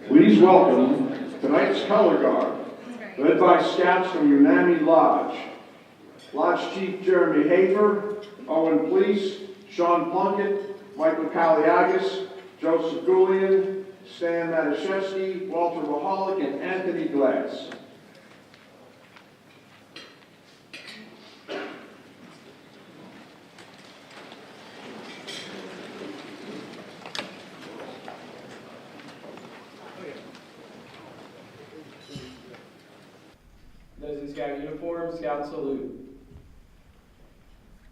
Please welcome tonight's color guard, led by scouts from Unami Lodge. Lodge Chief Jeremy Hafer, Owen Pleece, Sean Plunkett, Michael Kaliagis, Joseph Goulian, Stan Matuszewski, Walter Wahalik, and Anthony Glass. Those in Scout uniform, Scout salute.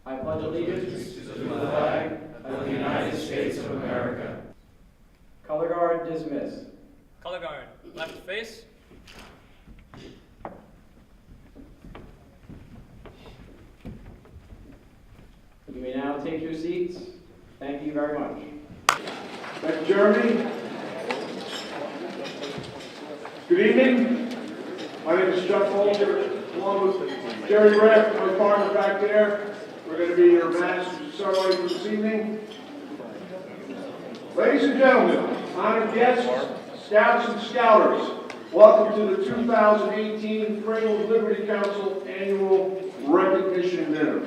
I pledge allegiance to the flag of the United States of America. Color guard dismiss. Color guard, left face. You may now take your seats. Thank you very much. Thank you, Jeremy. Good evening. My name is Chuck Folger, along with Jerry Rapp, my partner back there. We're going to be your master ceremony for this evening. Ladies and gentlemen, honored guests, scouts and scouters, welcome to the 2018 Cradle of Liberty Council Annual Recognition Dinner.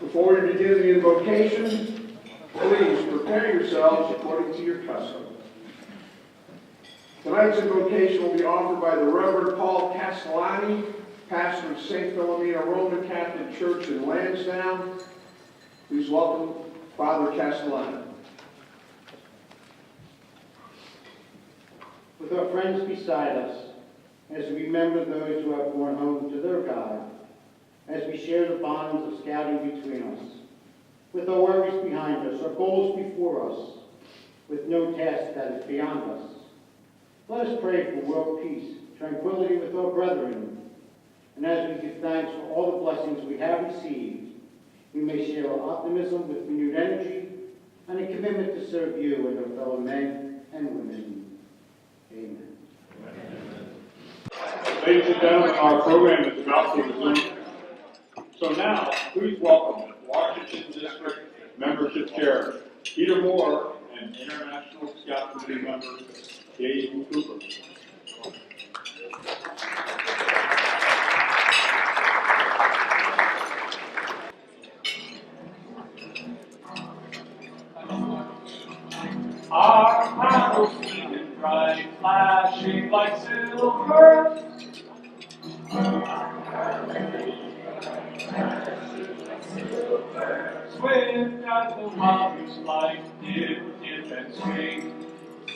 Before we begin the invocation, please prepare yourselves according to your custom. Tonight's invocation will be offered by the Reverend Paul Castellani, pastor of St. Philomena Roman Catholic Church in Lansdowne. Please welcome Father Castellani. With our friends beside us, as we remember those who have borne home to their God, as we share the bonds of scouting between us, with our worries behind us, our goals before us, with no task that is beyond us, let us pray for world peace, tranquility with our brethren, and as we give thanks for all the blessings we have received, we may share our optimism with renewed energy and a commitment to serve you and our fellow men and women. Amen. Ladies and gentlemen, our program is about to resume. So now, please welcome Washington District Membership Chair Peter Moore and International Scout Committee member Dave Cooper. Our paddles gleaming bright, flashing like silver. Swift as the waters like dip and swing.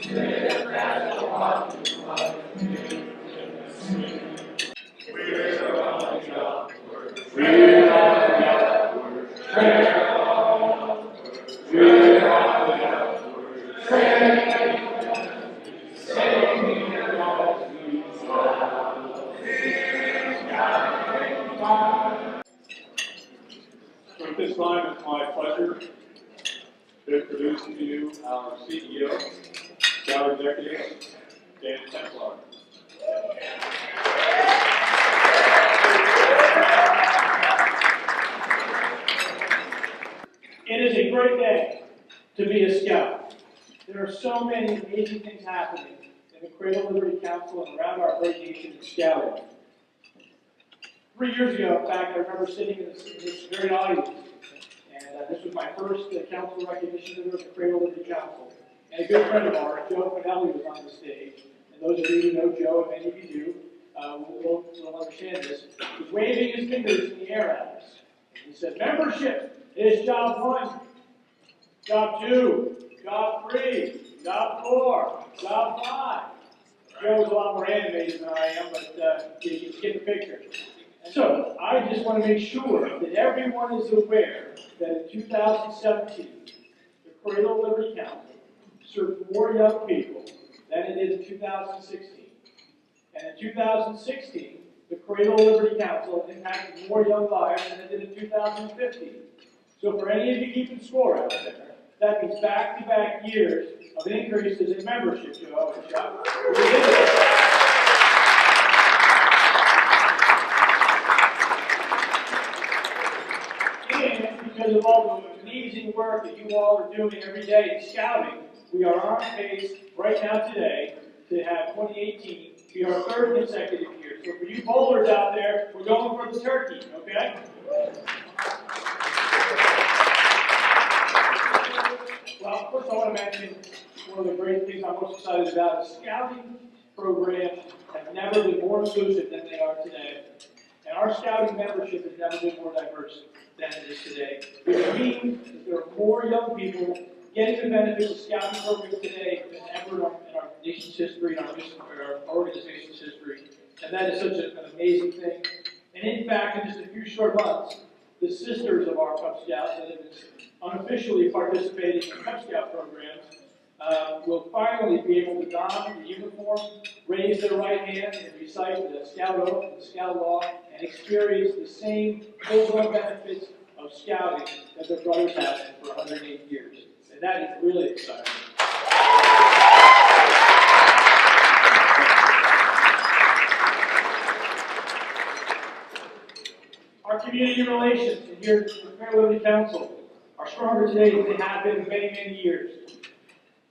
Swift as the waters like dip and swing. We're running upward, we're running upward, trail onward, we're running upward, trail singing as we fly. We're guiding by. So at this time, it's my pleasure to introduce to you our CEO, Scout Executive, Dan Templar. It is a great day to be a scout. There are so many amazing things happening in the Cradle of Liberty Council and around our great nation of scouting. 3 years ago, in fact, I remember sitting in this very audience, and this was my first council recognition dinner at the Cradle of Liberty Council. And a good friend of ours, Joe Finelli, was on the stage. And those of you who know Joe, and many of you do, will understand this, was waving his fingers in the air at us. And he said, membership is job 1, job 2, job 3, job 4, job 5. Joe's a lot more animated than I am, but you get the picture. And so, I just want to make sure that everyone is aware that in 2017, the Cradle of Liberty Council served more young people than it did in 2016. And in 2016, the Cradle of Liberty Council impacted more young lives than it did in 2015. So for any of you keeping score out there, that means back-to-back years of increases in membership, Joe and Chuck. And because of all the amazing work that you all are doing every day in scouting, we are on pace right now today to have 2018 be our third consecutive year. So for you bowlers out there, we're going for the turkey, okay? Well, first I want to mention one of the great things I'm most excited about is scouting programs have never been more inclusive than they are today. And our scouting membership has never been more diverse than it is today. Which means that there are more young people getting the benefits of scouting programs today than ever in our nation's history, in our organization's history. And that is such an amazing thing. And in fact, in just a few short months, the sisters of our Cub Scouts that have been unofficially participating in Cub Scout programs will finally be able to don the uniform, raise their right hand, and recite the Scout Oath and the Scout Law, and experience the same full-blown benefits of scouting that their brothers have for 108 years. And that is really exciting. Our community relations here at the Fair Liberty Council are stronger today than they have been in many, many years.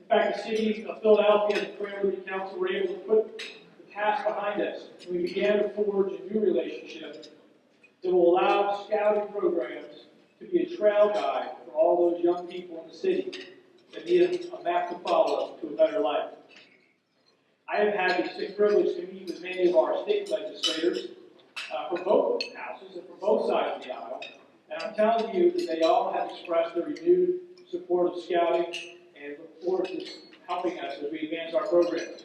In fact, the city of Philadelphia and the Fair Liberty Council were able to put the past behind us, and we began to forge a new relationship that will allow scouting programs to be a trail guide for all those young people in the city that need a map to follow to a better life. I have had the distinct privilege to meet with many of our state legislators from both houses and from both sides of the aisle, and I'm telling you that they all have expressed their renewed support of scouting and look forward to helping us as we advance our programs.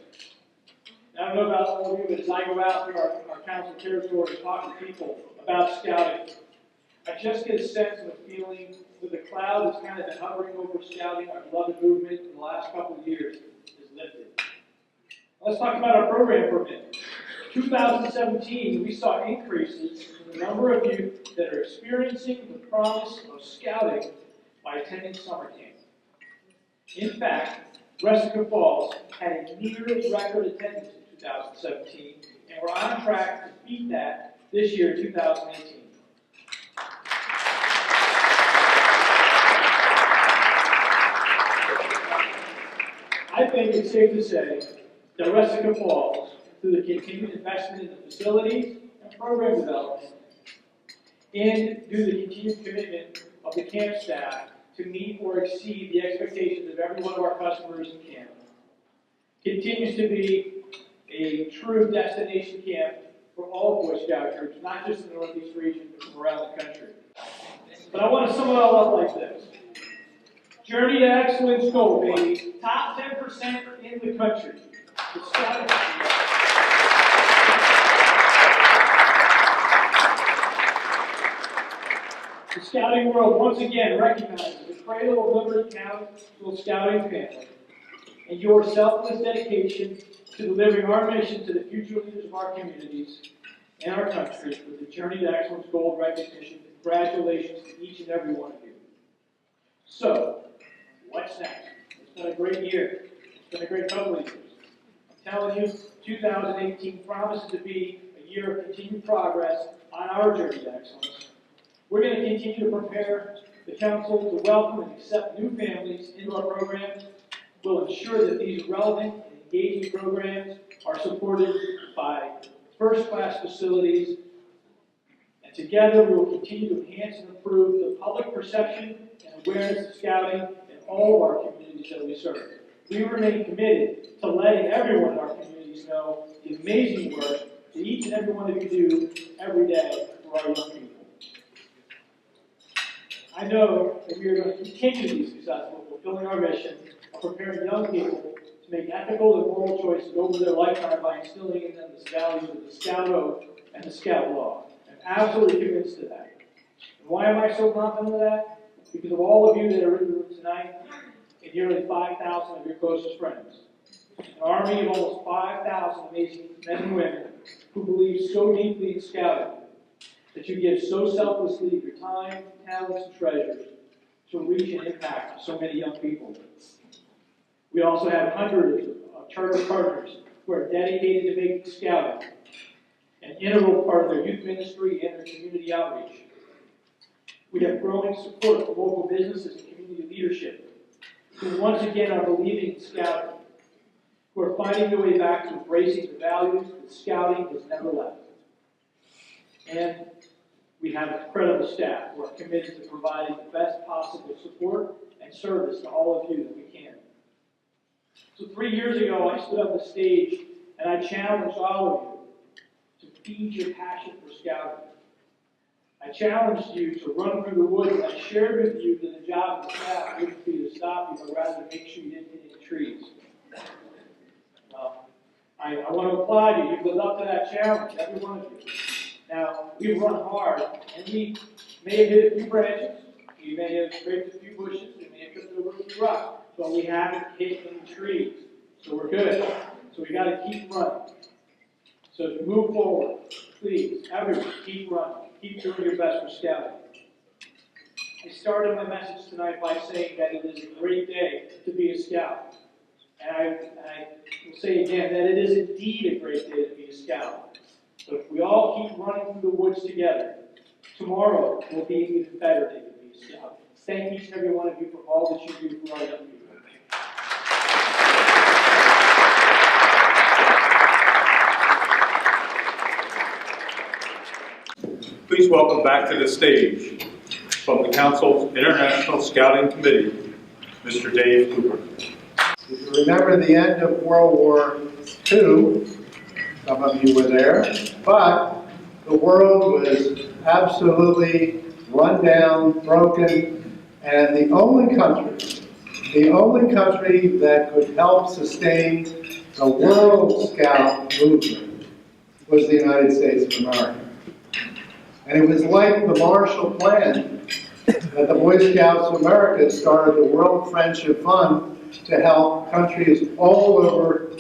Now, I don't know about all of you, but as I go out through our council territory and talk to people about scouting, I just get a sense and a feeling that the cloud that's kind of been hovering over scouting, our beloved movement, in the last couple of years is lifted. Let's talk about our program for a minute. 2017, we saw increases in the number of youth that are experiencing the promise of scouting by attending summer camp. In fact, Jessica Falls had a near record attendance in 2017, and we're on track to beat that this year, 2018. I think it's safe to say that Jessica Falls, through the continued investment in the facilities and program development, and due to the continued commitment of the camp staff to meet or exceed the expectations of every one of our customers in camp, continues to be a true destination camp for all Boy Scout troops, not just in the Northeast region, but from around the country. But I want to sum it all up like this. Journey to Excellence Gold, baby. Top 10% in the country. The scouting world once again recognizes the cradle of Liberty Council Scouting family and your selfless dedication to delivering our mission to the future leaders of our communities and our country with the Journey to Excellence Gold recognition. Congratulations to each and every one of you. So, what's next? It's been a great year. It's been a great couple of years. I'm telling you, 2018 promises to be a year of continued progress on our journey to excellence. We're going to continue to prepare the council to welcome and accept new families into our programs. We'll ensure that these relevant and engaging programs are supported by first-class facilities. And together, we will continue to enhance and improve the public perception and awareness of scouting in all of our communities that we serve. We remain committed to letting everyone in our communities know the amazing work that each and every one of you do every day for our young people. I know that we are going to continue to be successful fulfilling our mission of preparing young people to make ethical and moral choices over their lifetime by instilling in them the values of the Scout Oath and the Scout Law. I'm absolutely convinced of that. And why am I so confident of that? Because of all of you that are in the room tonight and nearly 5,000 of your closest friends. An army of almost 5,000 amazing men and women who believe so deeply in scouting that you give so selflessly of your time, talents, and treasures to reach and impact so many young people. We also have hundreds of charter partners who are dedicated to making scouting an integral part of their youth ministry and their community outreach. We have growing support from local businesses and community leadership. who once again are believing in scouting, who are finding their way back to embracing the values that scouting has never left. And we have an incredible staff who are committed to providing the best possible support and service to all of you that we can. So 3 years ago, I stood on the stage and I challenged all of you to feed your passion for scouting. I challenged you to run through the woods, and I shared with you that the job of the staff wouldn't be to stop you, but rather to make sure you didn't hit any trees. Well, I want to applaud you. You've lived up to that challenge, every one of you. Now, we've run hard, and we may have hit a few branches, we may have scraped a few bushes, we may have tripped over a few rocks, but we haven't hit any trees. So we're good. So we got to keep running. So to move forward, please, everyone, keep running. Keep doing your best for scouting. I started my message tonight by saying that it is a great day to be a scout. And I will say again that it is indeed a great day to be a scout. So if we all keep running through the woods together, tomorrow will be an even better day to be a scout. Thank each and every one of you for all that you do for our young people. Please welcome back to the stage, from the Council's International Scouting Committee, Mr. Dave Cooper. If you remember the end of World War II, some of you were there, but the world was absolutely run down, broken, and the only country that could help sustain the World Scout movement was the United States of America. And it was like the Marshall Plan that the Boy Scouts of America started the World Friendship Fund to help countries all over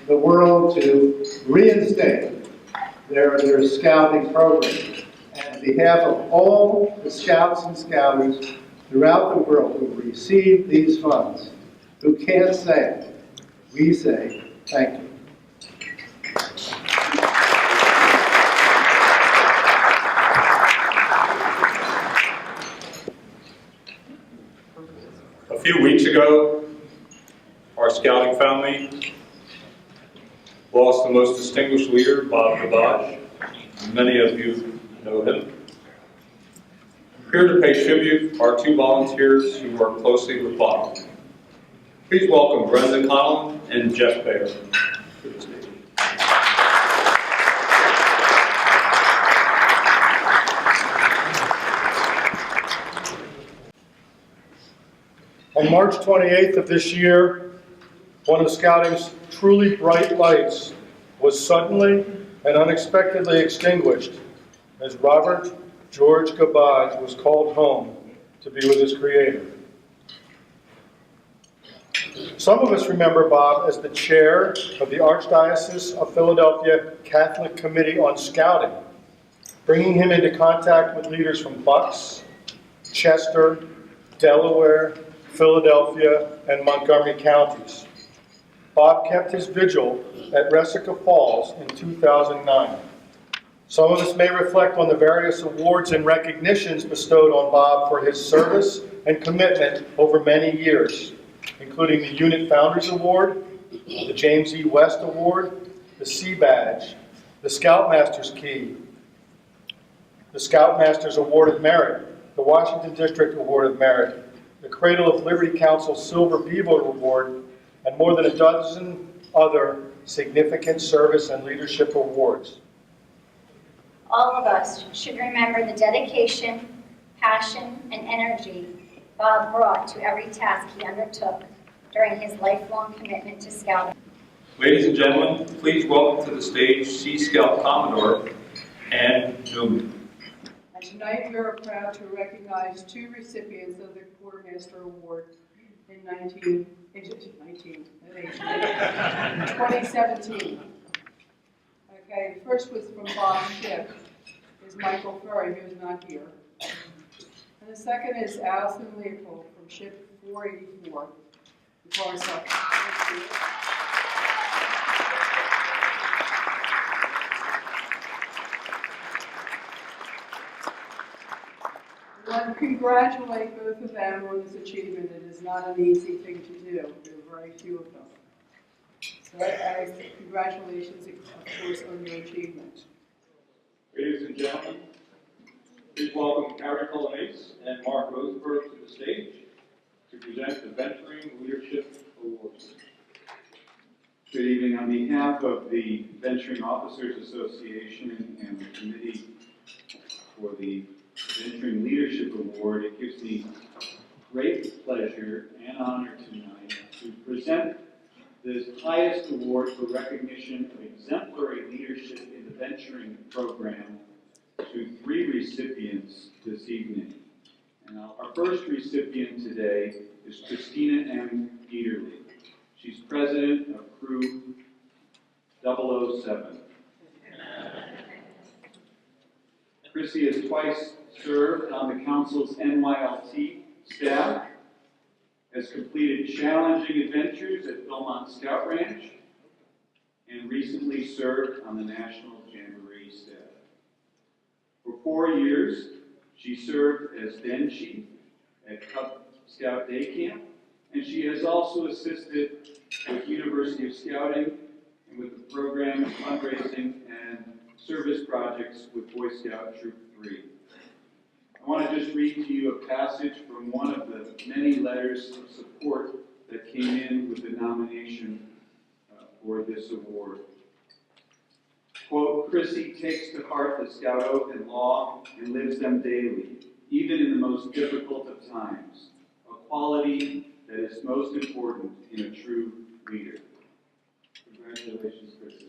the world to reinstate their scouting program. And on behalf of all the scouts and scouters throughout the world who received these funds, who can't say it, we say thank you. A few weeks ago, our scouting family lost the most distinguished leader, Bob Gabage. Many of you know him. Here to pay tribute are two volunteers who work closely with Bob. Please welcome Brenda Conlon and Jeff Bayer to the stage. On March 28th of this year, one of scouting's truly bright lights was suddenly and unexpectedly extinguished as Robert George Gabage was called home to be with his Creator. Some of us remember Bob as the chair of the Archdiocese of Philadelphia Catholic Committee on Scouting, bringing him into contact with leaders from Bucks, Chester, Delaware, Philadelphia, and Montgomery counties. Bob kept his vigil at Resica Falls in 2009. Some of us may reflect on the various awards and recognitions bestowed on Bob for his service and commitment over many years, including the Unit Founders Award, the James E. West Award, the Sea Badge, the Scoutmaster's Key, the Scoutmaster's Award of Merit, the Washington District Award of Merit, the Cradle of Liberty Council Silver Beaver Award, and more than a dozen other significant service and leadership awards. All of us should remember the dedication, passion, and energy Bob brought to every task he undertook during his lifelong commitment to scouting. Ladies and gentlemen, please welcome to the stage Sea Scout Commodore Ann Newman. Tonight we are proud to recognize two recipients of the Quartermaster Award in 2017. Okay, the first was from Bob's ship, is Michael Furry, who is not here. And the second is Allison Leopold from ship 484, the Coruscant. I want to congratulate both of them on this achievement. It is is not an easy thing to do. There are very few of them. So congratulations, of course, on your achievement. Ladies and gentlemen, please welcome Carrie Colonnese and Mark Rosenberg to the stage to present the Venturing Leadership Awards. Good evening. On behalf of the Venturing Officers Association and the Committee for the Venturing Leadership Award, it gives me great pleasure and honor tonight to present this highest award for recognition of exemplary leadership in the venturing program to 3 recipients this evening. And our first recipient today is Christina M. Dieterle. She's president of Crew 007. Chrissy has twice served on the Council's NYLT staff, has completed challenging adventures at Belmont Scout Ranch, and recently served on the National Jamboree staff. For 4 years, she served as den chief at Cub Scout Day Camp, and she has also assisted with University of Scouting and with the program fundraising and service projects with Boy Scout Troop 3. I want to just read to you a passage from one of the many letters of support that came in with the nomination for this award. Quote, Chrissy takes to heart the Scout Oath and law and lives them daily, even in the most difficult of times, a quality that is most important in a true leader. Congratulations, Chrissy.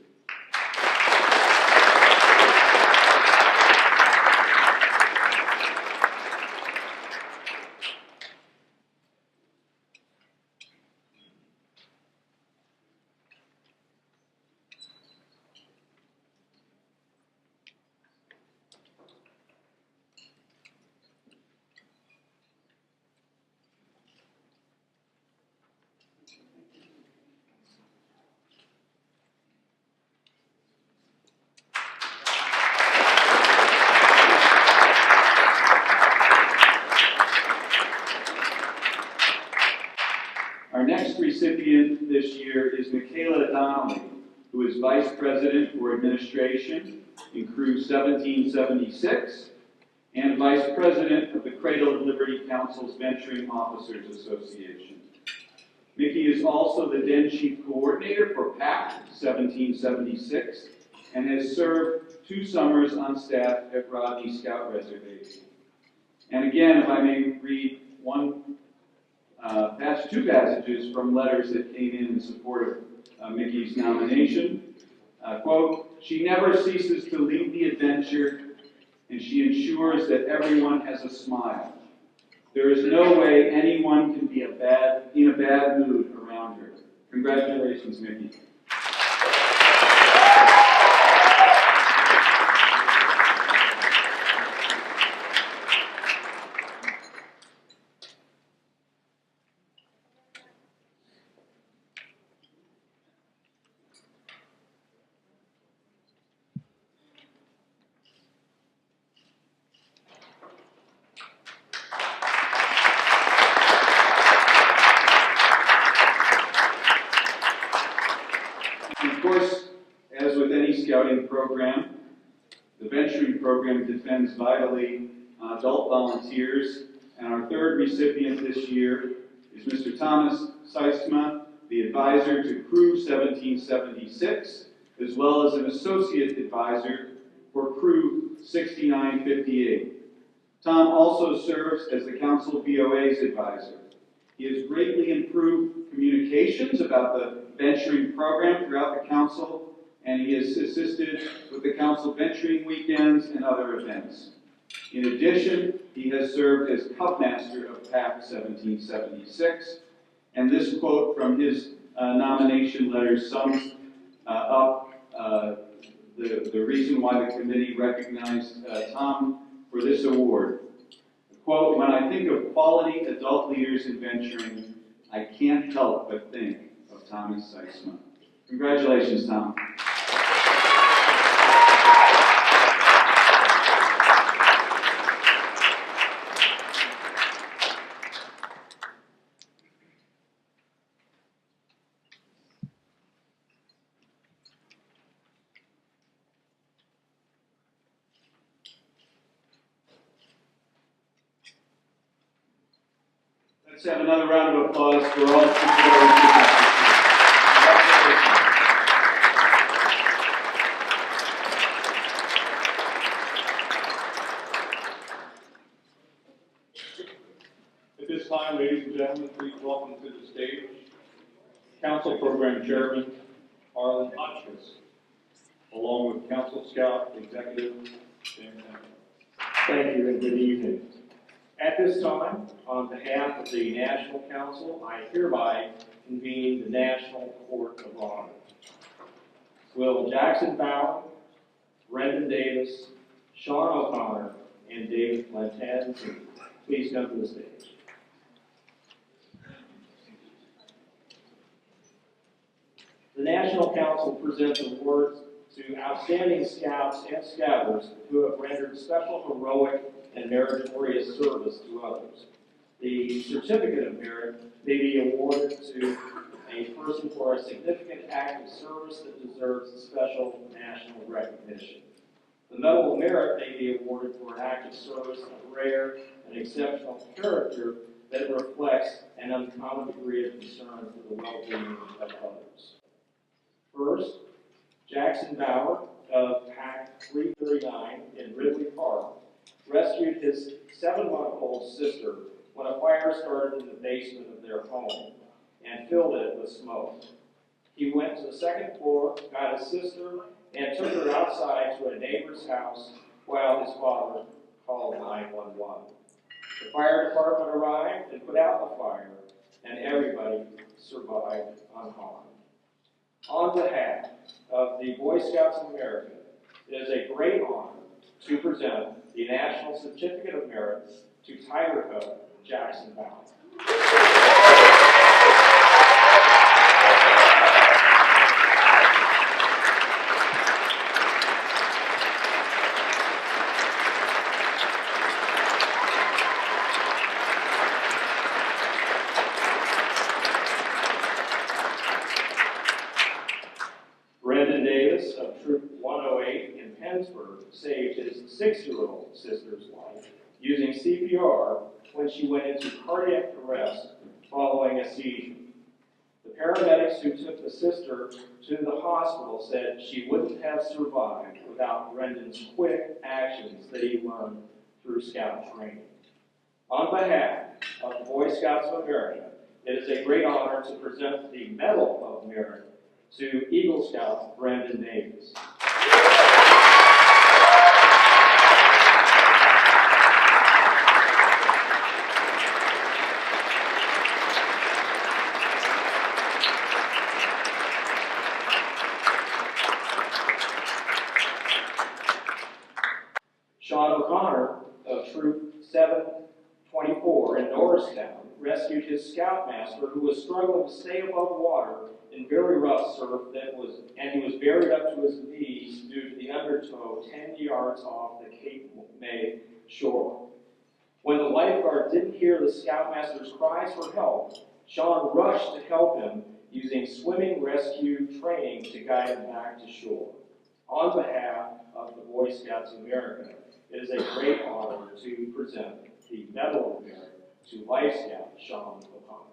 Our next recipient this year is Michaela Donnelly, who is Vice President for Administration in Crew 1776 and Vice President of the Cradle of Liberty Council's Venturing Officers Association. Mickey is also the Den Chief Coordinator for PAC 1776 and has served 2 summers on staff at Rodney Scout Reservation. And again, if I may read two passages from letters that came in support of Mickey's nomination. Quote, she never ceases to lead the adventure, and she ensures that everyone has a smile. There is no way anyone can be in a bad mood around her. Congratulations, Mickey. And of course, as with any scouting program, the venturing program depends vitally on adult volunteers, and our third recipient this year is Mr. Thomas Seisma, the advisor to Crew 1776, as well as an associate advisor for Crew 6958. Tom also serves as the Council VOA's advisor. He has greatly improved communications about the venturing program throughout the Council, and he has assisted with the Council venturing weekends and other events. In addition, he has served as Cubmaster of PAC 1776, and this quote from his nomination letter sums up the reason why the committee recognized Tom for this award. Quote, when I think of quality adult leaders in venturing, I can't help but think of Thomas Seisma. Congratulations, Tom. Let's have another round of applause for all the people. At this time, ladies and gentlemen, please welcome to the stage Council Program Chairman Arlen Hotchkiss, along with Council Scout Executive Dan Temple. Thank you and good evening. At this time, on behalf of the National Council, I hereby convene the National Court of Honor. Will Jackson Bauer, Brendan Davis, Sean O'Connor, and David Lantanzi please come to the stage. The National Council presents awards to outstanding scouts and scouters who have rendered special, heroic, and meritorious service to others. The Certificate of Merit may be awarded to a person for a significant act of service that deserves special national recognition. The Medal of Merit may be awarded for an act of service of rare and exceptional character that reflects an uncommon degree of concern for the well-being of others. First, Jackson Bauer of Pack 339 in Ridley Park rescued his 7-month-old sister when a fire started in the basement of their home and filled it with smoke. He went to the second floor, got his sister, and took her outside to a neighbor's house while his father called 911. The fire department arrived and put out the fire, and everybody survived unharmed. On behalf of the Boy Scouts of America, it is a great honor to present the National Certificate of Merit to Tiger Cub Jackson Bauer. Brendan Davis of Troop 108 in Pennsburg saved his 6-year-old sister's life using CPR when she went into cardiac arrest following a seizure. The paramedics who took the sister to the hospital said she wouldn't have survived without Brendan's quick actions that he learned through Scout training. On behalf of the Boy Scouts of America, it is a great honor to present the Medal of Merit to Eagle Scout Brendan Davis. Sean O'Connor of Troop 724 in Norristown rescued his scoutmaster who was struggling to stay above water in very rough surf and he was buried up to his knees due to the undertow 10 yards off the Cape May shore. When the lifeguard didn't hear the scoutmaster's cries for help, Sean rushed to help him using swimming rescue training to guide him back to shore. On behalf of the Boy Scouts of America, it is a great honor to present the Medal of Merit to Life Scout Sean O'Connor.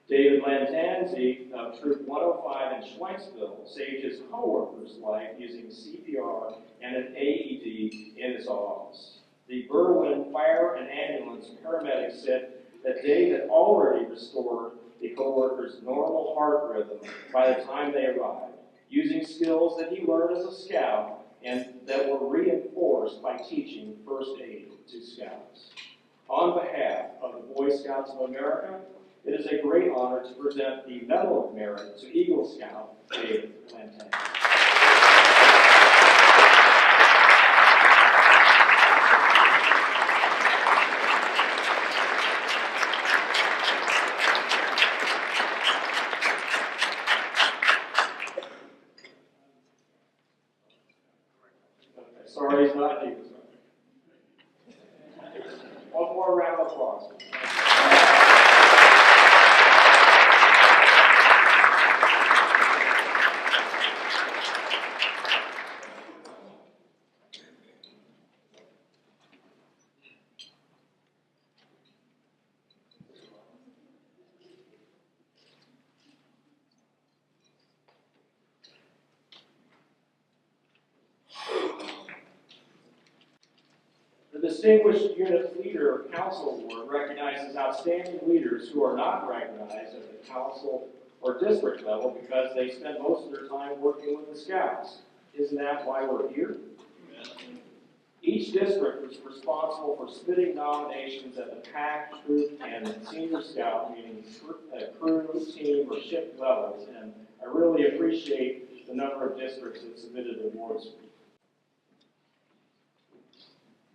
David Lantanzi of Troop 105 in Schwenksville saved his co-worker's life using CPR and an AED in his office. The Berwyn Fire and Ambulance paramedics said that Dave had already restored the co-worker's normal heart rhythm by the time they arrived, using skills that he learned as a scout and that were reinforced by teaching first aid to scouts. On behalf of the Boy Scouts of America, it is a great honor to present the Medal of Merit to Eagle Scout David Lantan. Sorry, he's not Eagle Scout. One more round of applause. Distinguished Unit Leader Council Award recognizes outstanding leaders who are not recognized at the council or district level because they spend most of their time working with the Scouts. Isn't that why we're here? Each district is responsible for submitting nominations at the pack, troop, and senior scout, meaning crew, team, or ship levels, and I really appreciate the number of districts that submitted awards.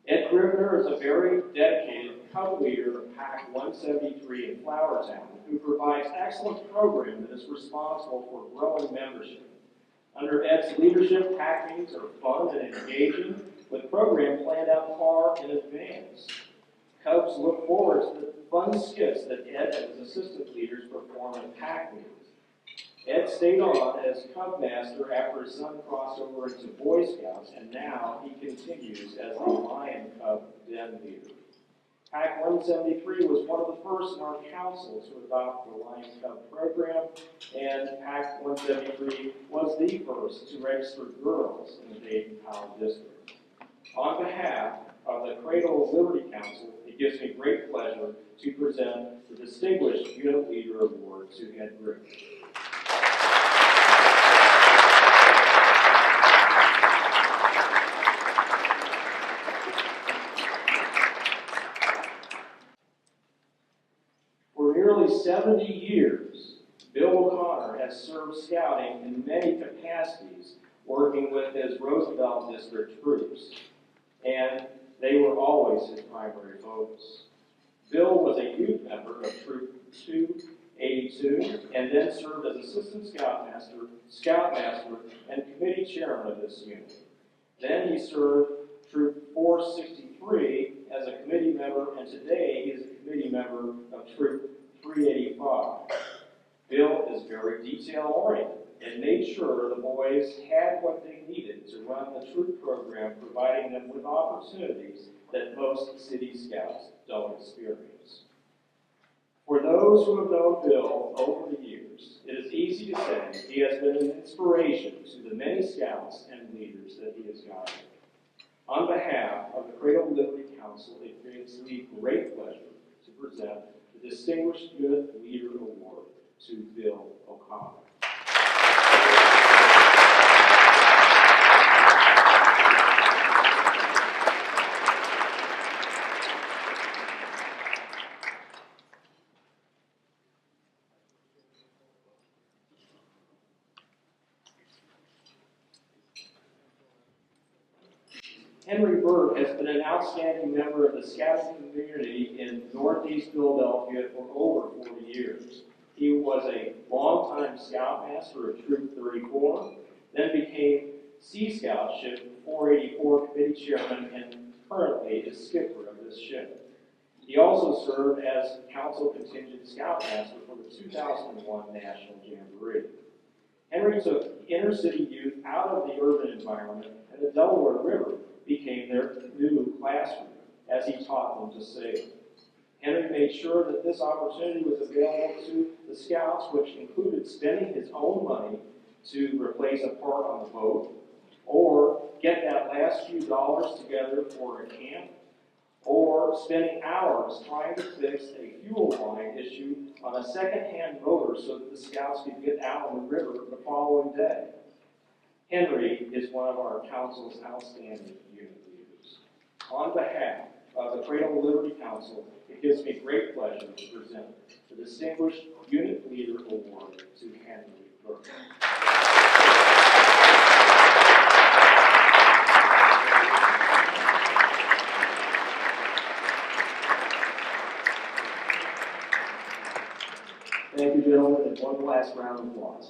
Ed Gribner is a very dedicated Cub leader of Pack 173 in Flowertown, who provides excellent program that is responsible for growing membership. Under Ed's leadership, Pack meetings are fun and engaging, with program planned out far in advance. Cubs look forward to the fun skits that Ed and his assistant leaders perform at Pack meetings. Ed stayed on as Cub Master after his son crossed over into Boy Scouts, and now he continues as the Lion Cub Den leader. Pack 173 was one of the first in our council to adopt the Lion Cub program, and Pack 173 was the first to register girls in the Dayton-Powell district. On behalf of the Cradle of Liberty Council, it gives me great pleasure to present the Distinguished Unit Leader Award to Ed Gribner. For nearly 70 years, Bill O'Connor has served scouting in many capacities, working with his Roosevelt District troops, and they were always his primary focus. Bill was a youth member of Troop 282, and then served as Assistant Scoutmaster, and Committee Chairman of this unit. Then he served Troop 463 as a committee member, and today he is a committee member of Troop 385. Bill is very detail-oriented and made sure the boys had what they needed to run the troop program, providing them with opportunities that most city scouts don't experience. For those who have known Bill over the years, it is easy to say he has been an inspiration to the many scouts and leaders that he has guided. On behalf of the Cradle of Liberty Council, it gives me great pleasure to present the Distinguished Unit Leader Award to Bill O'Connor. Henry Burke has been an outstanding member of the scouting community in Northeast Philadelphia for over 40 years. He was a longtime Scoutmaster of Troop 34, then became Sea Scout Ship 484 Committee Chairman, and currently is skipper of this ship. He also served as Council Contingent Scoutmaster for the 2001 National Jamboree. Henry took inner city youth out of the urban environment, and the Delaware River became their new classroom as he taught them to sail. Henry made sure that this opportunity was available to the scouts, which included spending his own money to replace a part on the boat, or get that last few dollars together for a camp, or spending hours trying to fix a fuel line issue on a second-hand motor so that the scouts could get out on the river the following day. Henry is one of our council's outstanding unit leaders. On behalf of the Cradle of Liberty Council, it gives me great pleasure to present the Distinguished Unit Leader Award to Henry Burke. Thank you, gentlemen, and one last round of applause.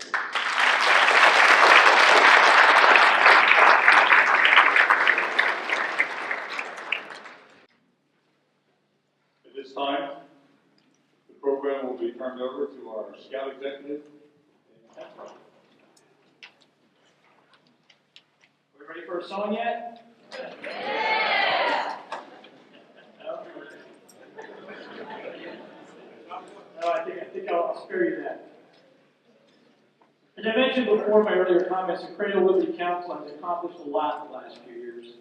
At this time, the program will be turned over to our Scout Executive. We ready for a song yet? No, I think I'll spare you that. As I mentioned before in my earlier comments, the Cradle of Liberty Council has accomplished a lot in the last few years.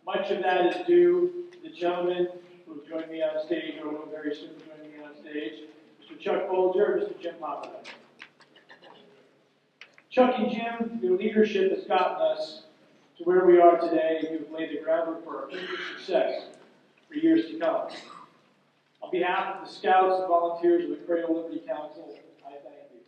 Much of that is due to the gentleman who will join me on stage, or will very soon join me on stage, Mr. Chuck Bolger and Mr. Jim Papa. Chuck and Jim, your leadership has gotten us to where we are today, and you've laid the groundwork for our future success for years to come. On behalf of the Scouts and volunteers of the Cradle Liberty Council, I thank you.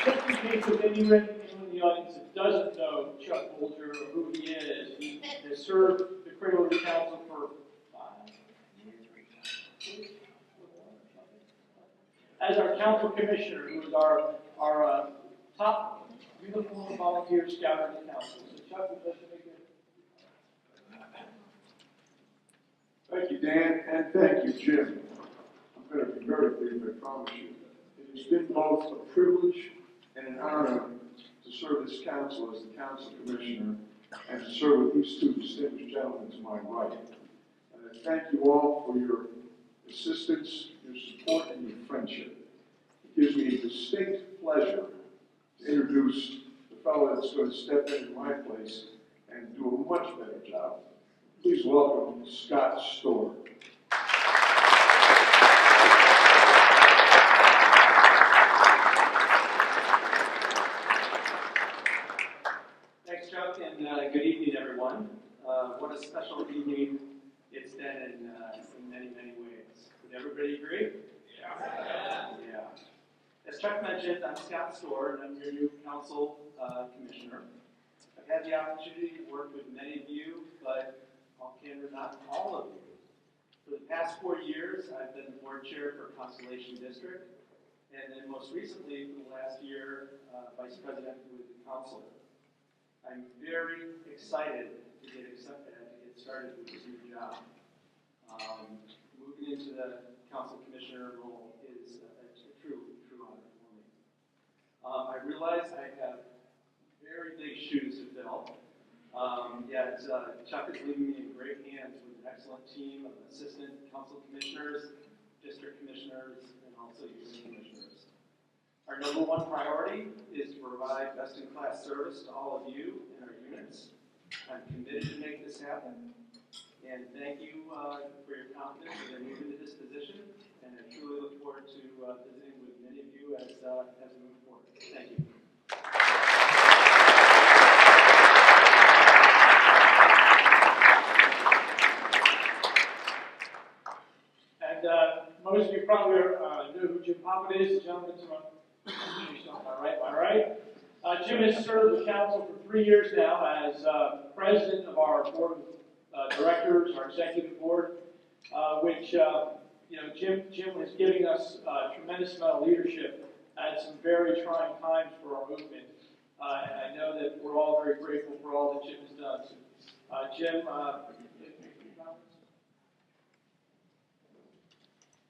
Just in case there's anyone in the audience that doesn't know Chuck Bolger or who he is, he has served the Cradle Liberty Council for as our council commissioner, who is our top uniformed volunteer scout in the council. So Chuck, would you like to make it? Thank you, Dan, and thank you, Jim. I'm going to be very brief, I promise you. It has been both a privilege and an honor to serve this council as the council commissioner and to serve with these two distinguished gentlemen to my right. And I thank you all for your assistance, your support, and your friendship. It gives me a distinct pleasure to introduce the fellow that's going to step into my place and do a much better job. Please welcome Scott Storr. Thanks, Chuck, and good evening, everyone. What a special evening it's been in many, many ways. Would everybody agree? Yeah. As Chuck mentioned, I'm Scott Storr, and I'm your new council commissioner. I've had the opportunity to work with many of you, but off camera, not all of you. For the past 4 years, I've been the board chair for Constellation District, and then most recently, for the last year, vice president with the council. I'm very excited to get started with this new job. Moving into the council commissioner role is a true honor for me. I realize I have very big shoes to fill. Yet Chuck is leaving me in great hands with an excellent team of assistant council commissioners, district commissioners, and also unit commissioners. Our number one priority is to provide best-in-class service to all of you and our units. I'm committed to make this happen, and thank you for your confidence as I move into this position, and I truly look forward to visiting with many of you as we move forward. Thank you. And most of you probably know who Jim Papa is, the gentleman to my all right. Jim has served the council for 3 years now as president of our board of directors, our executive board, which Jim is giving us a tremendous amount of leadership at some very trying times for our movement. And I know that we're all very grateful for all that Jim has done. So, Jim,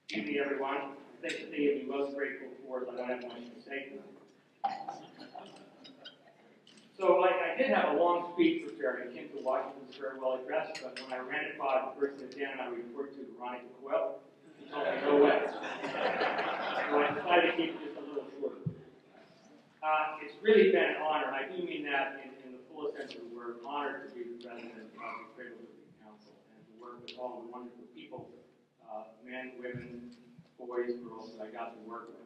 Good evening, everyone. I think the thing I'd be most grateful for is I don't have much to say tonight. So I did have a long speech prepared. I came to Washington very well addressed, but when I ran it by the person that Dan and I referred to, Veronica Quill, he told me no way. So I decided to keep it just a little shorter. It's really been an honor, and I do mean that in the fullest sense of the word, honored to be the president of the Cradle Liberty Council and to work with all the wonderful people, men, women, boys, girls that I got to work with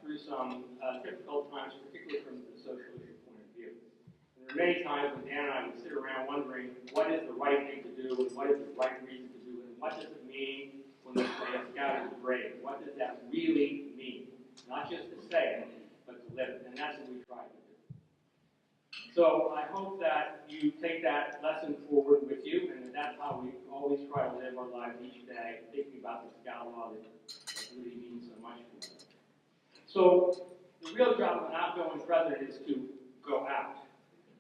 through some difficult times, particularly from the social issue point of view. And there are many times when Dan and I would sit around wondering what is the right thing to do and what is the right reason to do it and what does it mean when they say a scout is brave? What does that really mean? Not just to say it, but to live it. And that's what we try to do. So I hope that you take that lesson forward with you, and that's how we always try to live our lives each day, thinking about the scout law that really means so much to us. So the real job of an outgoing president is to go out.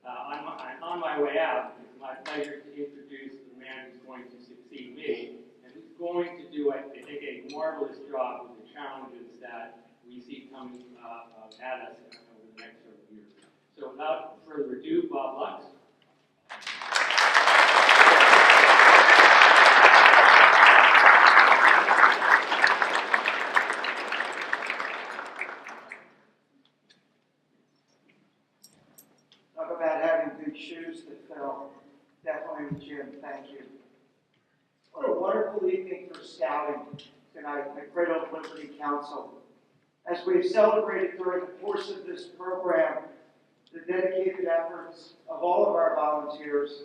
I'm on my way out. It's my pleasure to introduce the man who's going to succeed me, and who's going to do, I think, a marvelous job with the challenges that we see coming at us over the next several years. So without further ado, Bob Lux. Scouting tonight in the Cradle of Liberty Council. As we've celebrated during the course of this program, the dedicated efforts of all of our volunteers,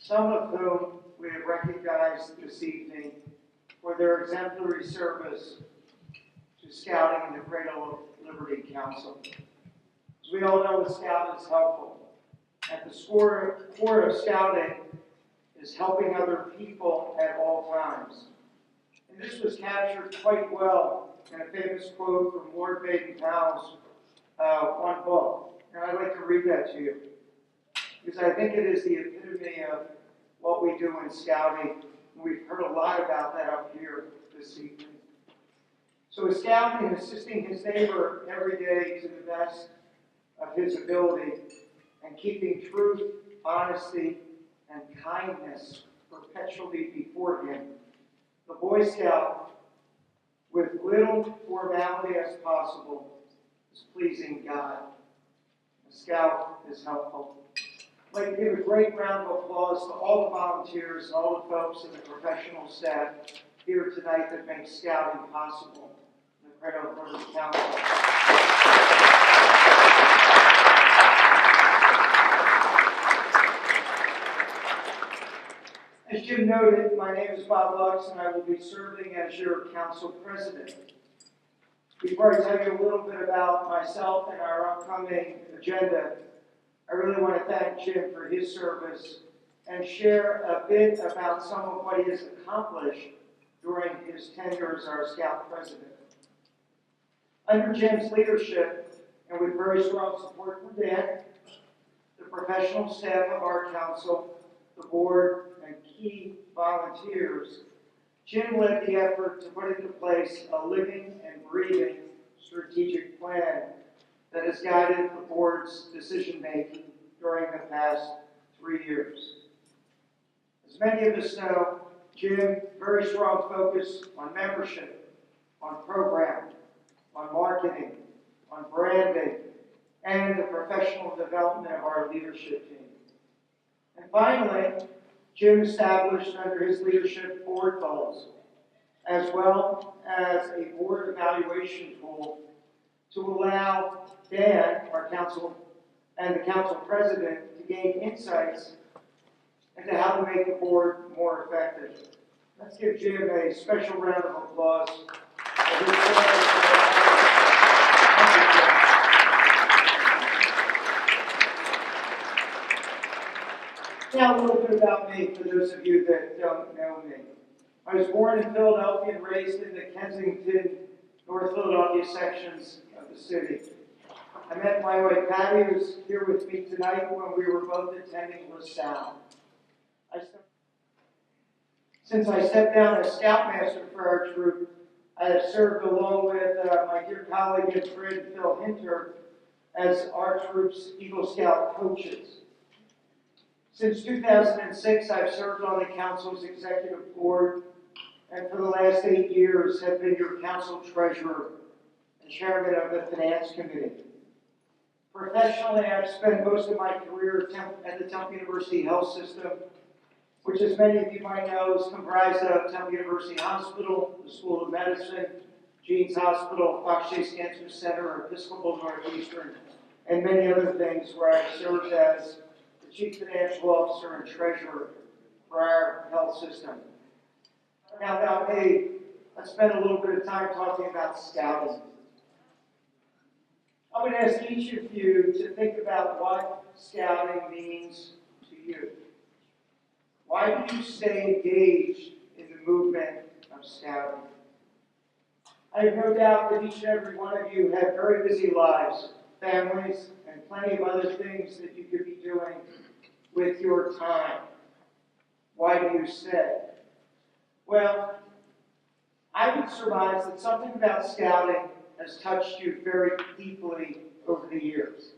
some of whom we have recognized this evening for their exemplary service to Scouting in the Cradle of Liberty Council. As we all know, the Scout is helpful. At the core of Scouting is helping other people at all times. And this was captured quite well in a famous quote from Lord Baden-Powell's one book. And I'd like to read that to you, because I think it is the epitome of what we do in Scouting. We've heard a lot about that up here this evening. So a Scout in assisting his neighbor every day to the best of his ability and keeping truth, honesty, and kindness perpetually before him. The Boy Scout, with little formality as possible, is pleasing God. The Scout is helpful. I'd like to give a great round of applause to all the volunteers and all the folks in the professional staff here tonight that make Scouting possible in the Cradle of Liberty Council. As Jim noted, my name is Bob Lux, and I will be serving as your council president. Before I tell you a little bit about myself and our upcoming agenda, I really want to thank Jim for his service and share a bit about some of what he has accomplished during his tenure as our Scout president. Under Jim's leadership, and with very strong support from Dan, the professional staff of our council, the board, and key volunteers, Jim led the effort to put into place a living and breathing strategic plan that has guided the board's decision-making during the past 3 years. As many of us know, Jim, very strong focus on membership, on program, on marketing, on branding, and the professional development of our leadership team. And finally, Jim established under his leadership board goals, as well as a board evaluation tool to allow Dan, our council, and the council president to gain insights into how to make the board more effective. Let's give Jim a special round of applause. Now a little bit about me, for those of you that don't know me. I was born in Philadelphia and raised in the Kensington, North Philadelphia sections of the city. I met my wife Patty, who's here with me tonight, when we were both attending LaSalle. Since I stepped down as Scoutmaster for our troop, I have served along with my dear colleague and friend Phil Hinter as our troop's Eagle Scout coaches. Since 2006, I've served on the council's executive board, and for the last 8 years have been your council treasurer and chairman of the finance committee. Professionally, I've spent most of my career at the Temple University Health System, which, as many of you might know, is comprised of Temple University Hospital, the School of Medicine, Jeans Hospital, Fox Chase Cancer Center, Episcopal Northeastern, and many other things where I've served as the Chief Financial Officer and Treasurer for our health system. Now about me, I spent a little bit of time talking about Scouting. I would ask each of you to think about what Scouting means to you. Why do you stay engaged in the movement of Scouting? I have no doubt that each and every one of you have very busy lives, families, and plenty of other things that you could be doing with your time. Why do you stay? Well, I would surmise that something about Scouting has touched you very deeply over the years.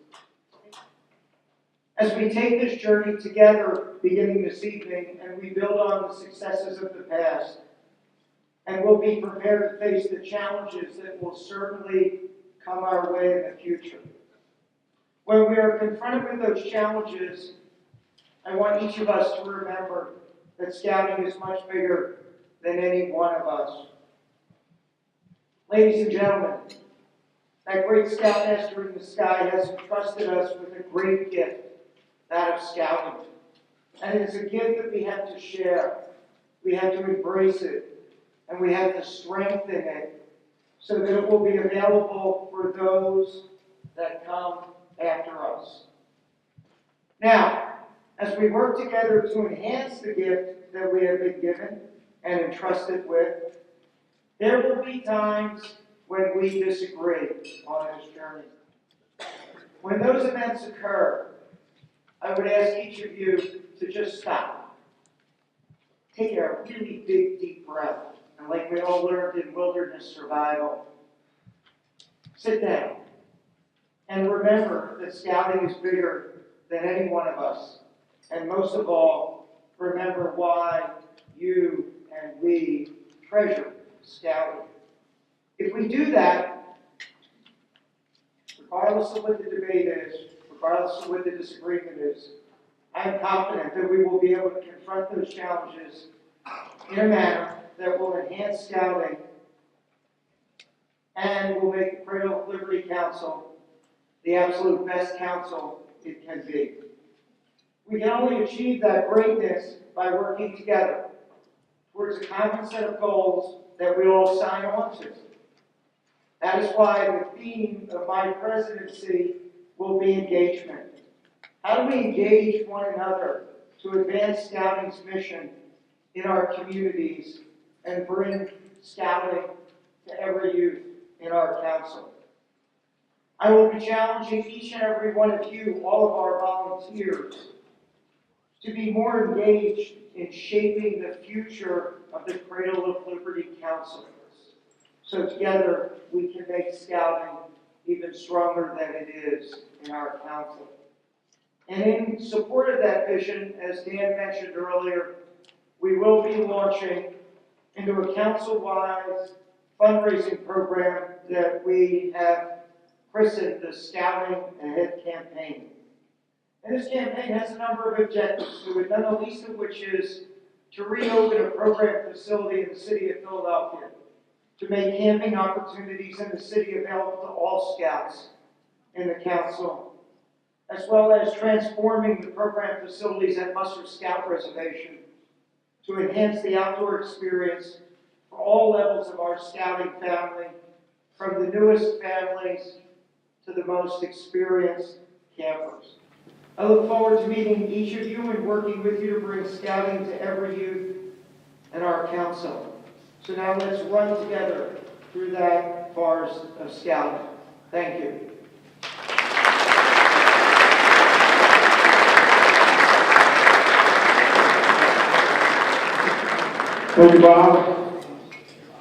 As we take this journey together beginning this evening and we build on the successes of the past, and we'll be prepared to face the challenges that will certainly come our way in the future. When we are confronted with those challenges, I want each of us to remember that Scouting is much bigger than any one of us. Ladies and gentlemen, that great scoutmaster in the sky has entrusted us with a great gift, that of scouting. And it's a gift that we have to share. We have to embrace it, and we have to strengthen it so that it will be available for those that come after us. Now, as we work together to enhance the gift that we have been given and entrusted with, there will be times when we disagree on this journey. When those events occur, I would ask each of you to just stop. Take a really big, deep breath. And like we all learned in wilderness survival, sit down. And remember that scouting is bigger than any one of us. And most of all, remember why you and we treasure scouting. If we do that, regardless of what the debate is, regardless of what the disagreement is, I am confident that we will be able to confront those challenges in a manner that will enhance scouting and will make the Cradle of Liberty Council the absolute best council it can be. We can only achieve that greatness by working together towards a common set of goals that we all sign on to. That is why the theme of my presidency will be engagement. How do we engage one another to advance scouting's mission in our communities and bring scouting to every youth in our council? I will be challenging each and every one of you, all of our volunteers, to be more engaged in shaping the future of the Cradle of Liberty Council. So together we can make scouting even stronger than it is in our council. And in support of that vision, as Dan mentioned earlier, we will be launching into a council-wide fundraising program that we have christened the Scouting Ahead campaign. And this campaign has a number of objectives to it, not the least of which is to reopen a program facility in the city of Philadelphia, to make camping opportunities in the city available to all scouts in the council, as well as transforming the program facilities at Mustard Scout Reservation to enhance the outdoor experience for all levels of our scouting family, from the newest families to the most experienced campers. I look forward to meeting each of you and working with you to bring scouting to every youth in our council. So now let's run together through that forest of scouting. Thank you. Thank you, Bob.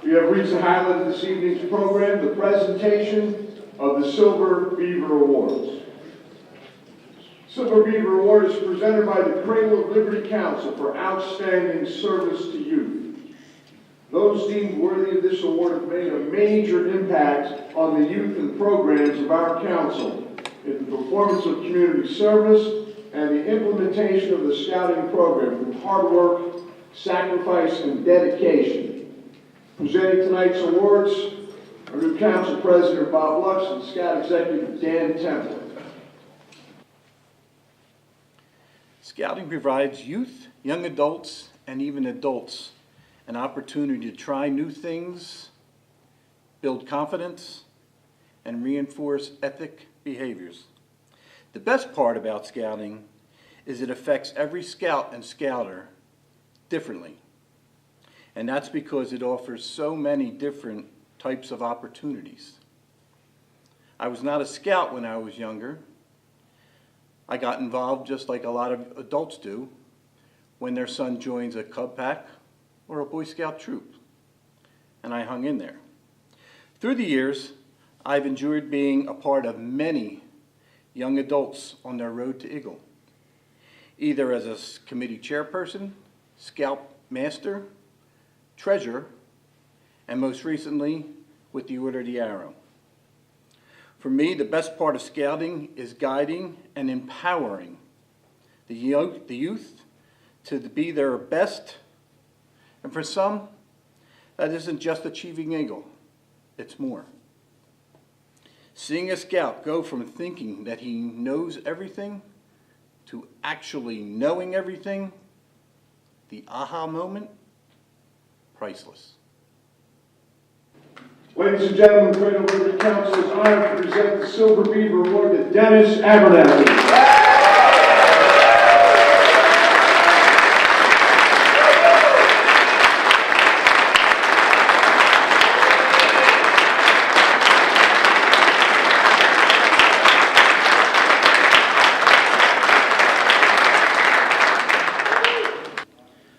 We have reached the highlight of this evening's program, the presentation of the Silver Beaver Awards. Silver Beaver Award is presented by the Cradle of Liberty Council for outstanding service to youth. Those deemed worthy of this award have made a major impact on the youth and programs of our council in the performance of community service and the implementation of the scouting program with hard work, sacrifice, and dedication. Presenting tonight's awards, our new council president, Bob Lux, and Scout executive, Dan Temple. Scouting provides youth, young adults, and even adults an opportunity to try new things, build confidence, and reinforce ethic behaviors. The best part about scouting is it affects every scout and scouter differently. And that's because it offers so many different types of opportunities. I was not a scout when I was younger. I got involved just like a lot of adults do when their son joins a Cub Pack or a Boy Scout troop. And I hung in there. Through the years, I've enjoyed being a part of many young adults on their road to Eagle, either as a committee chairperson, Scout Master, Treasurer, and most recently with the Order of the Arrow. For me, the best part of scouting is guiding and empowering the youth to be their best, and for some, That isn't just achieving a goal, it's more. Seeing a scout go from thinking that he knows everything to actually knowing everything, the aha moment, priceless. Ladies and gentlemen, the Cradle Liberty Council is honored to present the Silver Beaver Award to Dennis Abernathy.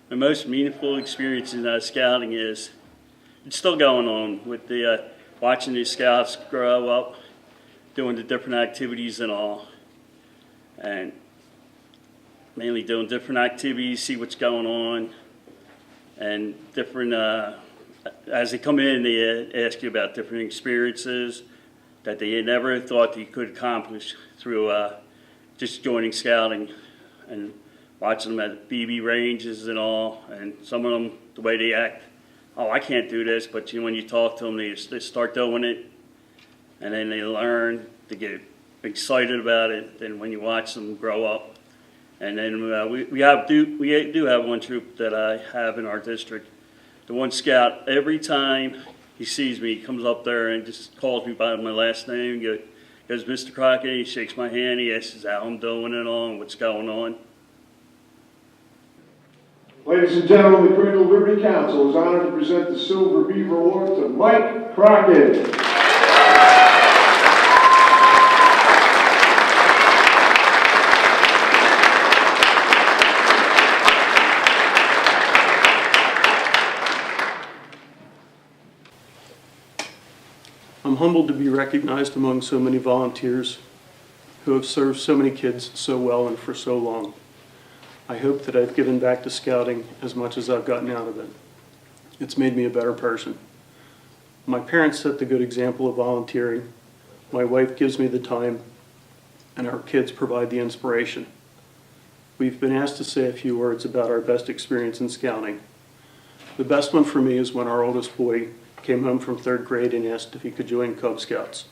My most meaningful experience in scouting is, it's still going on with the watching these scouts grow up, doing the different activities and all, and mainly doing different activities, see what's going on, and different, as they come in, they ask you about different experiences that they never thought they could accomplish through just joining scouting and watching them at BB ranges and all, and some of them, the way they act, oh, I can't do this, but when you talk to them, they start doing it, and then they learn, they get excited about it, then when you watch them grow up. And then we do have one troop that I have in our district. The one scout, every time he sees me, he comes up there and just calls me by my last name, goes, Mr. Crockett, he shakes my hand, he asks how I'm doing and all, and what's going on. Ladies and gentlemen, the Cradle Liberty Council is honored to present the Silver Beaver Award to Mike Crockett. I'm humbled to be recognized among so many volunteers who have served so many kids so well and for so long. I hope that I've given back to scouting as much as I've gotten out of it. It's made me a better person. My parents set the good example of volunteering. My wife gives me the time, and our kids provide the inspiration. We've been asked to say a few words about our best experience in scouting. The best one for me is when our oldest boy came home from 3rd grade and asked if he could join Cub Scouts.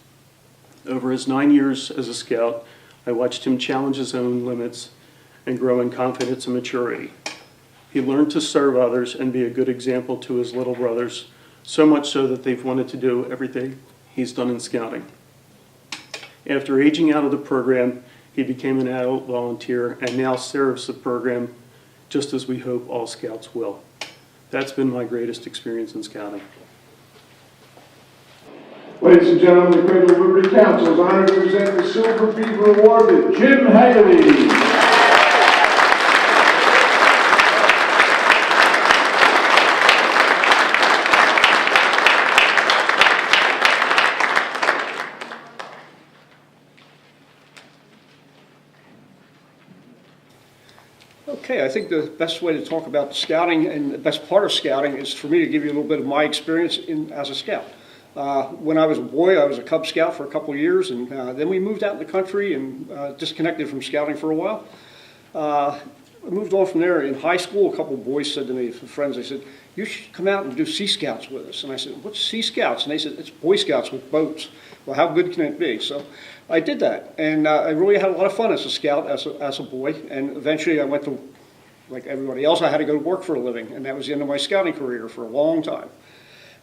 Over his 9 years as a scout, I watched him challenge his own limits and grow in confidence and maturity. He learned to serve others and be a good example to his little brothers, so much so that they've wanted to do everything he's done in scouting. After aging out of the program, he became an adult volunteer and now serves the program just as we hope all scouts will. That's been my greatest experience in scouting. Ladies and gentlemen, the Cradle Liberty Council is honored to present the Silver Beaver Award to Jim Haley. Okay, I think the best way to talk about scouting and the best part of scouting is for me to give you a little bit of my experience as a scout. When I was a boy, I was a Cub Scout for a couple of years, and then we moved out in the country and disconnected from scouting for a while. I moved on from there. In high school, a couple of boys said to me, friends, they said, you should come out and do Sea Scouts with us. And I said, what's Sea Scouts? And they said, it's Boy Scouts with boats. Well, how good can it be? So I did that, and I really had a lot of fun as a scout, as a boy, and eventually I went to, like everybody else, I had to go to work for a living, and that was the end of my scouting career for a long time.